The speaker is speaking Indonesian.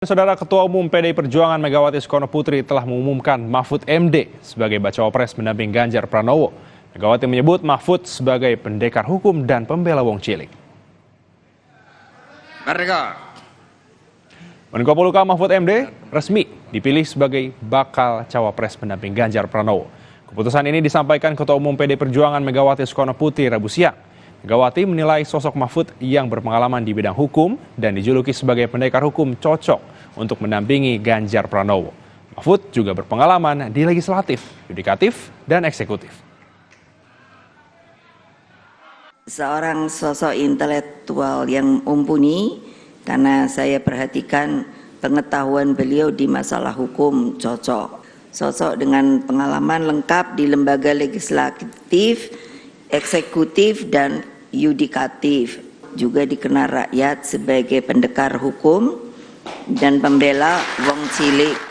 Saudara Ketua Umum PDI Perjuangan Megawati Soekarnoputri telah mengumumkan Mahfud MD sebagai bacawa pres mendamping Ganjar Pranowo. Megawati menyebut Mahfud sebagai pendekar hukum dan pembela wong cilik. Merdeka. Menko Polhukam Mahfud MD resmi dipilih sebagai bakal cawapres pendamping Ganjar Pranowo. Keputusan ini disampaikan Ketua Umum PDI Perjuangan Megawati Soekarnoputri Rabu siang. Megawati menilai sosok Mahfud yang berpengalaman di bidang hukum dan dijuluki sebagai pendekar hukum cocok untuk mendampingi Ganjar Pranowo. Mahfud juga berpengalaman di legislatif, yudikatif, dan eksekutif. Seorang sosok intelektual yang mumpuni karena saya perhatikan pengetahuan beliau di masalah hukum cocok. Sosok dengan pengalaman lengkap di lembaga legislatif, eksekutif dan yudikatif, juga dikenal rakyat sebagai pendekar hukum dan pembela wong cilik.